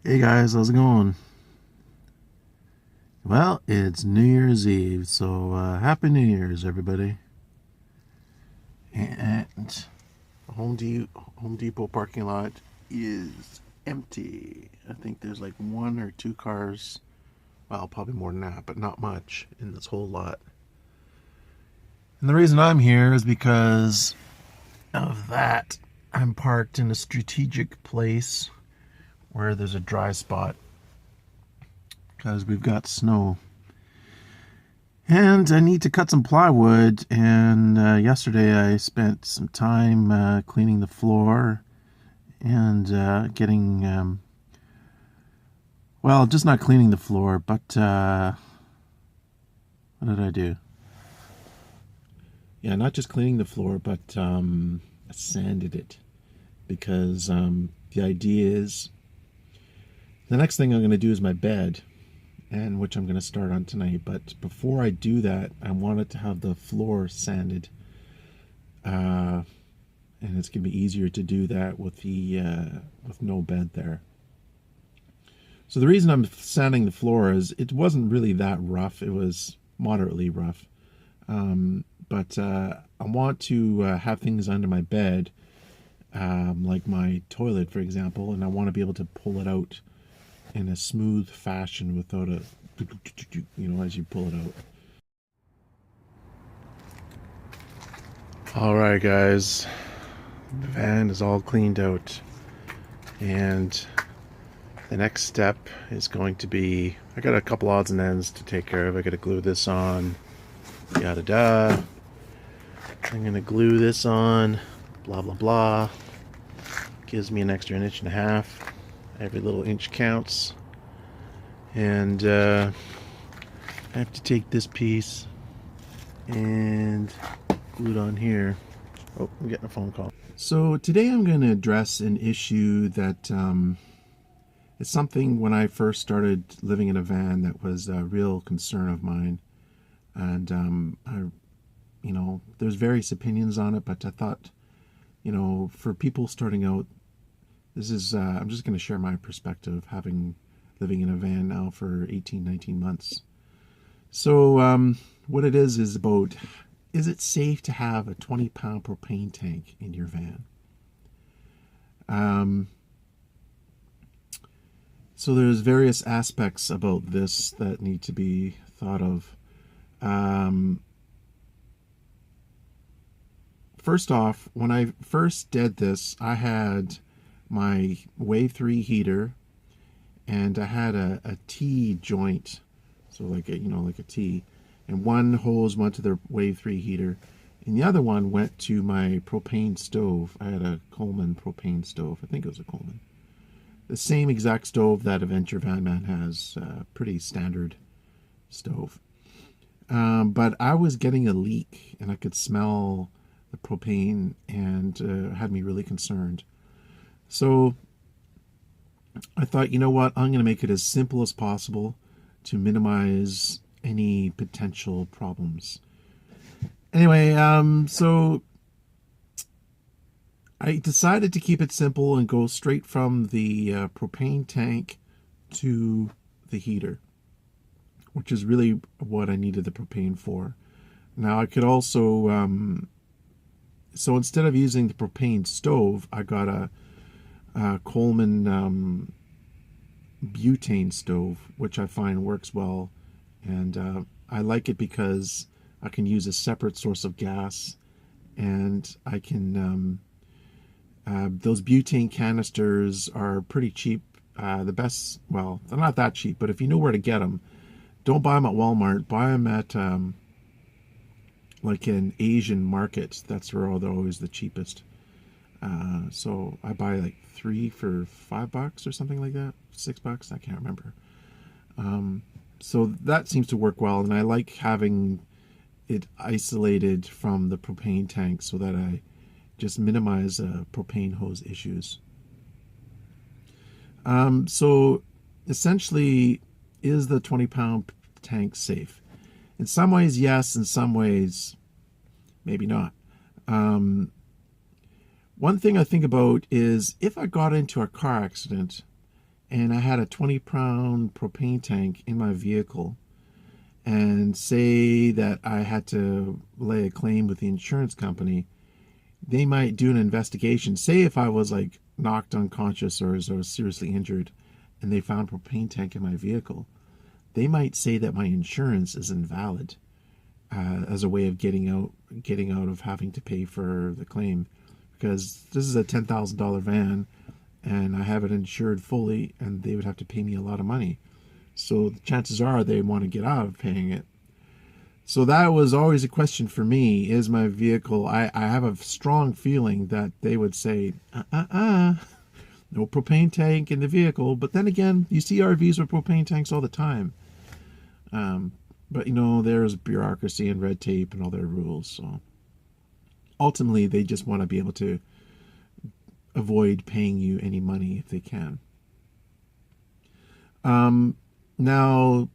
Hey guys, how's it going? Well, it's New Year's Eve, so Happy New Year's, everybody. And the Home Depot parking lot is empty. I think there's like one or two cars, well, probably more than that, but not much in this whole lot. And the reason I'm here is because of that. I'm parked in a strategic place where there's a dry spot because we've got snow. And I need to cut some plywood. And yesterday I spent some time cleaning the floor and getting, well, just not cleaning the floor, but what did I do? Yeah, not just cleaning the floor, but I sanded it because the idea is the next thing I'm going to do is my bed, and which I'm going to start on tonight. But before I do that, I wanted to have the floor sanded, and it's going to be easier to do that with the with no bed there. So the reason I'm sanding the floor is it wasn't really that rough. It was moderately rough, but I want to have things under my bed, like my toilet, for example, and I want to be able to pull it out in a smooth fashion without a, as you pull it out. All right, guys, the van is all cleaned out, and the next step is going to be, I got a couple odds and ends to take care of. I got to glue this on, yada da. I'm going to glue this on, blah blah blah. Gives me an extra 1.5 inches. Every little inch counts. And I have to take this piece and glue it on here. Oh, I'm getting a phone call. So today I'm going to address an issue that is something when I first started living in a van that was a real concern of mine. And there's various opinions on it, but I thought, for people starting out, this is, I'm just going to share my perspective, living in a van now for 18, 19 months. So what it is about, is it safe to have a 20-pound propane tank in your van? So there's various aspects about this that need to be thought of. First off, when I first did this, I had my Wave 3 heater, and I had a T joint, so like a T, and one hose went to the Wave 3 heater, and the other one went to my propane stove. I had a Coleman propane stove. I think it was a Coleman. The same exact stove that Adventure Van Man has, pretty standard stove. But I was getting a leak, and I could smell the propane, and had me really concerned. So I thought, you know what, I'm going to make it as simple as possible to minimize any potential problems. Anyway, so I decided to keep it simple and go straight from the propane tank to the heater, which is really what I needed the propane for. Now I could also, so instead of using the propane stove, I got a Coleman butane stove, which I find works well, and I like it because I can use a separate source of gas, and I can those butane canisters are pretty cheap. The best, well, they're not that cheap, but if you know where to get them, don't buy them at Walmart. Buy them at like an Asian market. That's where they're always the cheapest. So I buy like 3 for $5 or something like that. $6, I can't remember. So that seems to work well, and I like having it isolated from the propane tank so that I just minimize propane hose issues. So essentially, is the 20-pound tank safe? In some ways, yes. In some ways, maybe not. One thing I think about is if I got into a car accident and I had a 20-pound propane tank in my vehicle, and say that I had to lay a claim with the insurance company, they might do an investigation. Say if I was like knocked unconscious or as I was seriously injured and they found a propane tank in my vehicle, they might say that my insurance is invalid as a way of getting out of having to pay for the claim, because this is a $10,000 van and I have it insured fully, and they would have to pay me a lot of money. So the chances are they want to get out of paying it. So that was always a question for me. Is my vehicle, I have a strong feeling that they would say, no propane tank in the vehicle. But then again, you see RVs with propane tanks all the time. But there's bureaucracy and red tape and all their rules. So ultimately, they just want to be able to avoid paying you any money if they can. Now,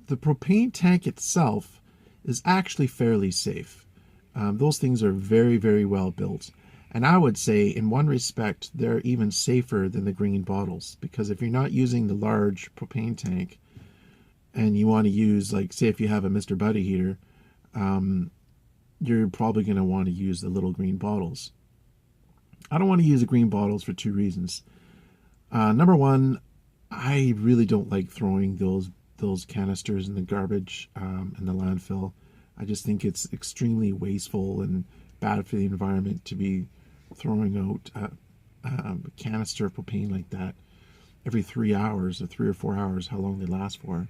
the propane tank itself is actually fairly safe. Those things are very, very well built. And I would say, in one respect, they're even safer than the green bottles. Because if you're not using the large propane tank, and you want to use, like, say if you have a Mr. Buddy heater, you're probably going to want to use the little green bottles. I don't want to use the green bottles for two reasons. Number one, I really don't like throwing those canisters in the garbage in the landfill. I just think it's extremely wasteful and bad for the environment to be throwing out a canister of propane like that every 3 hours or 3 or 4 hours, how long they last for.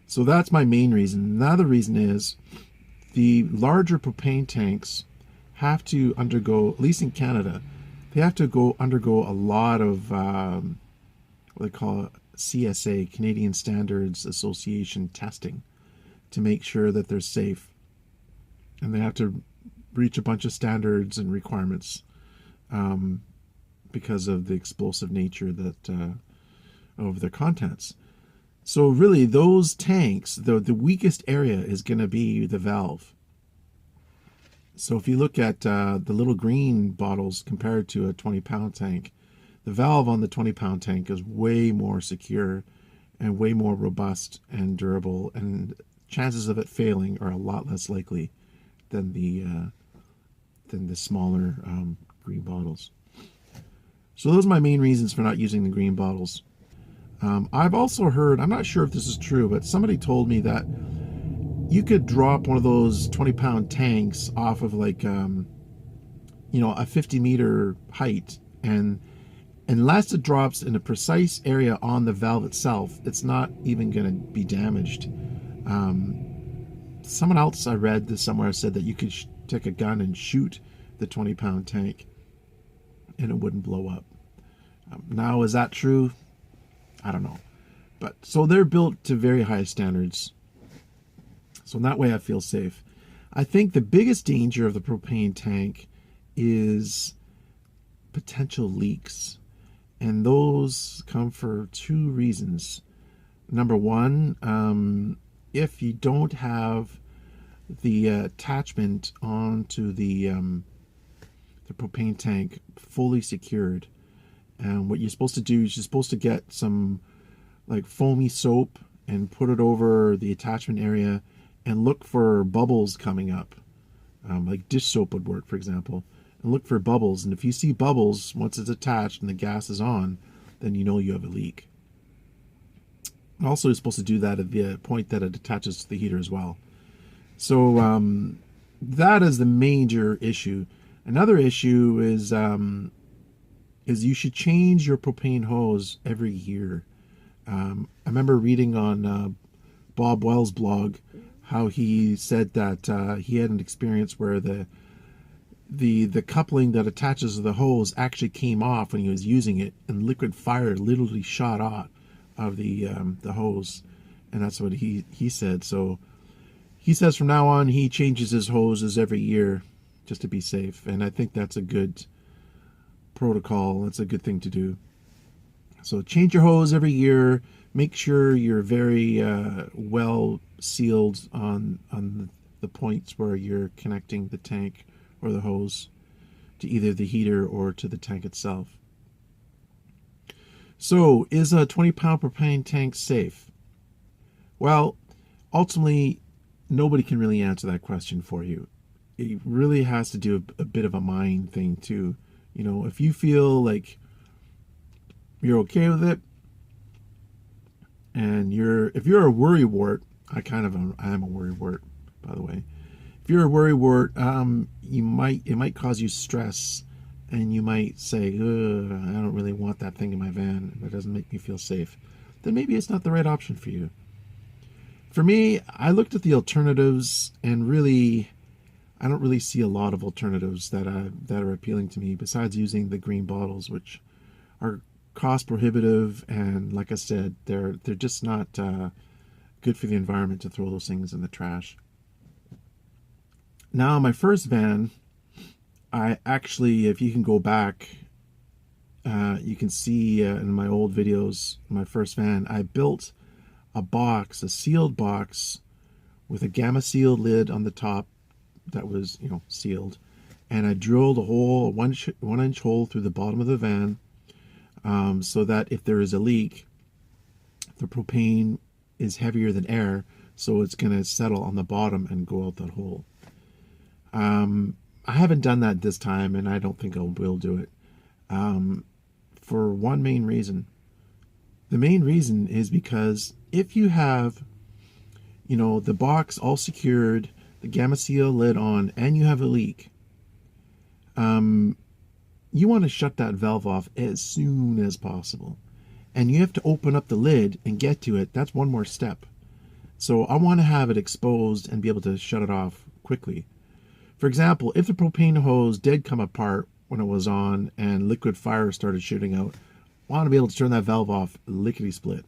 So that's my main reason. Another reason is the larger propane tanks have to undergo, at least in Canada, they have to undergo a lot of what they call CSA, Canadian Standards Association testing, to make sure that they're safe. And they have to reach a bunch of standards and requirements because of the explosive nature of their contents. So really, those tanks, the weakest area is going to be the valve. So if you look at the little green bottles compared to a 20-pound tank, the valve on the 20-pound tank is way more secure and way more robust and durable, and chances of it failing are a lot less likely than the smaller green bottles. So those are my main reasons for not using the green bottles. I've also heard, I'm not sure if this is true, but somebody told me that you could drop one of those 20-pound tanks off of like, a 50-meter height, and unless it drops in a precise area on the valve itself, it's not even going to be damaged. Someone else I read this somewhere said that you could take a gun and shoot the 20-pound tank and it wouldn't blow up. Now, is that true? I don't know. But so they're built to very high standards. So in that way I feel safe. I think the biggest danger of the propane tank is potential leaks. And those come for two reasons. Number one, if you don't have the attachment onto the propane tank fully secured, what you're supposed to do is you're supposed to get some like foamy soap and put it over the attachment area and look for bubbles coming up. Like dish soap would work, for example. And look for bubbles. And if you see bubbles, once it's attached and the gas is on, then you know you have a leak. And also, you're supposed to do that at the point that it attaches to the heater as well. So that is the major issue. Another issue is you should change your propane hose every year. I remember reading on Bob Wells' blog how he said that he had an experience where the coupling that attaches to the hose actually came off when he was using it, and liquid fire literally shot out of the hose, and that's what he said. So he says from now on he changes his hoses every year just to be safe, and I think that's a good protocol. That's a good thing to do. So change your hose every year. Make sure you're very well sealed on the points where you're connecting the tank or the hose to either the heater or to the tank itself. So, is a 20-pound propane tank safe? Well, ultimately, nobody can really answer that question for you. It really has to do a bit of a mind thing, too. You know, if you feel like you're okay with it, and if you're a worrywart, I am a worrywart, by the way. If you're a worrywart, it might cause you stress, and you might say, I don't really want that thing in my van. That doesn't make me feel safe. Then maybe it's not the right option for you. For me, I looked at the alternatives, and really, I don't really see a lot of alternatives that are appealing to me besides using the green bottles, which are cost prohibitive, and like I said, they're just not good for the environment to throw those things in the trash. Now, my first van, I actually, if you can go back, you can see in my old videos, my first van, I built a sealed box with a gamma sealed lid on the top that was, sealed, and I drilled a hole, a 1 inch hole through the bottom of the van, so that if there is a leak, the propane is heavier than air, so it's going to settle on the bottom and go out that hole. I haven't done that this time, and I don't think I will do it, for one main reason. The main reason is because if you have, the box all secured, the gamma seal lid on, and you have a leak, you want to shut that valve off as soon as possible. And you have to open up the lid and get to it. That's one more step. So I want to have it exposed and be able to shut it off quickly. For example, if the propane hose did come apart when it was on and liquid fire started shooting out, I want to be able to turn that valve off lickety-split.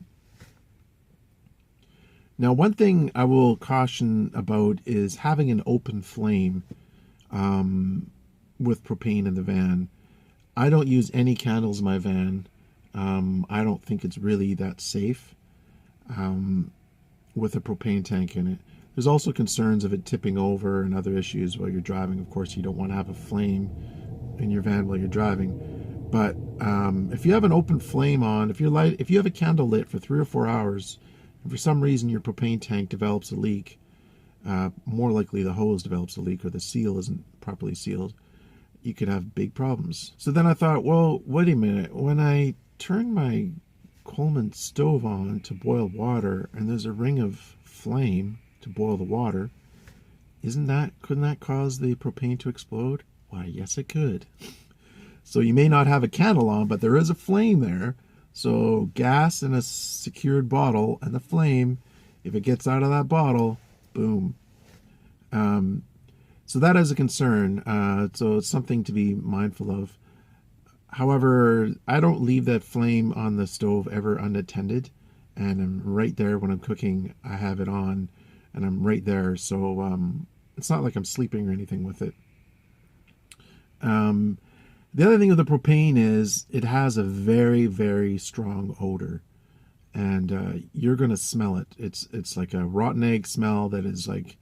Now, one thing I will caution about is having an open flame with propane in the van. I don't use any candles in my van. I don't think it's really that safe with a propane tank in it. There's also concerns of it tipping over and other issues while you're driving. Of course, you don't want to have a flame in your van while you're driving. But if you have an open flame on, if you have a candle lit for 3 or 4 hours, and for some reason your propane tank develops a leak, more likely the hose develops a leak or the seal isn't properly sealed, you could have big problems. So then I thought, well, wait a minute. When I turn my Coleman stove on to boil water and there's a ring of flame to boil the water, couldn't that cause the propane to explode? Why, yes it could. So you may not have a candle on, but there is a flame there. So gas in a secured bottle and the flame, if it gets out of that bottle, boom. So that is a concern. So it's something to be mindful of. However, I don't leave that flame on the stove ever unattended. And I'm right there when I'm cooking. I have it on and I'm right there. So it's not like I'm sleeping or anything with it. The other thing with the propane is it has a very, very strong odor. And you're going to smell it. It's like a rotten egg smell that is like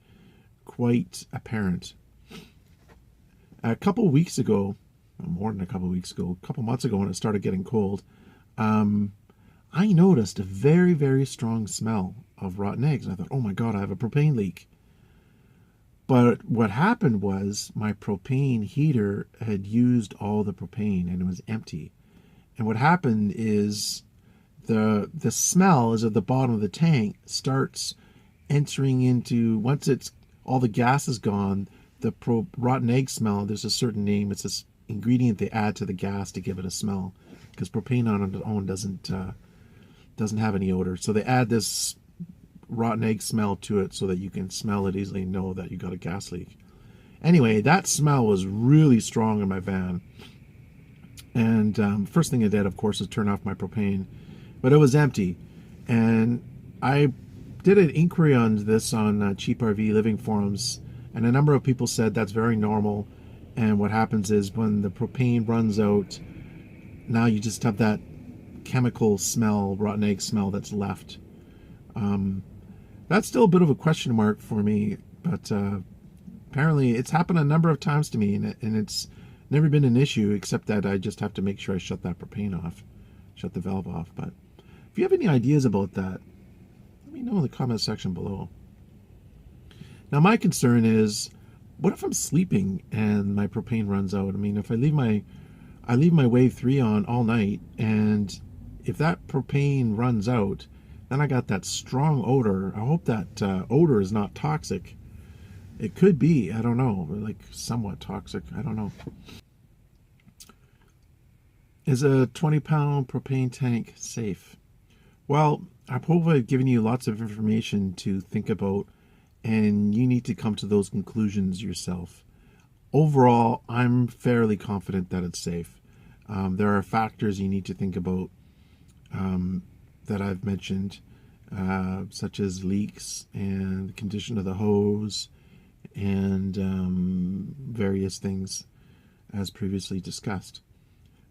quite apparent. A couple weeks ago, more than a couple weeks ago, a couple months ago when it started getting cold, I noticed a very, very strong smell of rotten eggs. And I thought, oh my God, I have a propane leak. But what happened was my propane heater had used all the propane and it was empty. And what happened is the smell is at the bottom of the tank starts entering into, once all the gas is gone, the rotten egg smell, there's a certain name, it's this ingredient they add to the gas to give it a smell, because propane on its own doesn't have any odor. So they add this rotten egg smell to it so that you can smell it easily and know that you got a gas leak. Anyway, that smell was really strong in my van. And first thing I did, of course, is turn off my propane. But it was empty. And I did an inquiry on this on Cheap RV Living Forums, and a number of people said that's very normal. And what happens is when the propane runs out, now you just have that chemical smell, rotten egg smell that's left. That's still a bit of a question mark for me, but apparently it's happened a number of times to me, and it's never been an issue, except that I just have to make sure I shut that propane off. shut the valve off. But if you have any ideas about that, let me know in the comment section below. Now my concern is, what if I'm sleeping and my propane runs out? I mean, if I leave my wave 3 on all night, and if that propane runs out, then I got that strong odor. I hope that odor is not toxic. It could be, I don't know, like somewhat toxic, I don't know. Is a 20-pound propane tank safe? Well, I hope I've given you lots of information to think about, and you need to come to those conclusions yourself. Overall, I'm fairly confident that it's safe. There are factors you need to think about that I've mentioned, such as leaks and the condition of the hose and various things as previously discussed.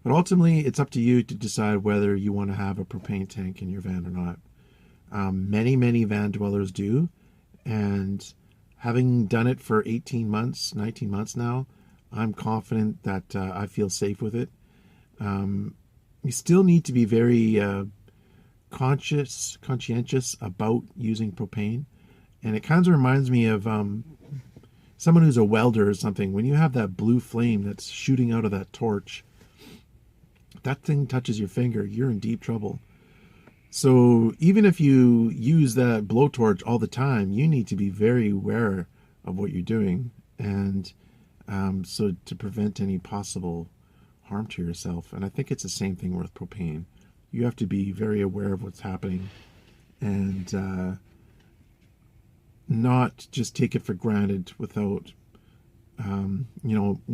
But ultimately, it's up to you to decide whether you want to have a propane tank in your van or not. Many van dwellers do, and having done it for 18 months, 19 months now, I'm confident that I feel safe with it. You still need to be very conscientious about using propane. And it kind of reminds me of someone who's a welder or something. When you have that blue flame that's shooting out of that torch, that thing touches your finger, you're in deep trouble. So even if you use that blowtorch all the time, you need to be very aware of what you're doing, and so to prevent any possible harm to yourself. And I think it's the same thing with propane. You have to be very aware of what's happening, and not just take it for granted without,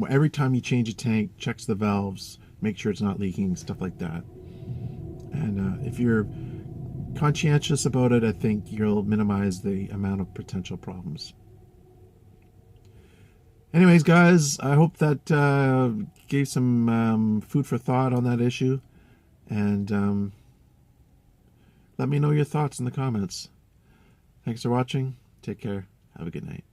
every time you change a tank, checks the valves, make sure it's not leaking, stuff like that. And if you're conscientious about it, I think you'll minimize the amount of potential problems. Anyways, guys, I hope that gave some food for thought on that issue. And let me know your thoughts in the comments. Thanks for watching. Take care. Have a good night.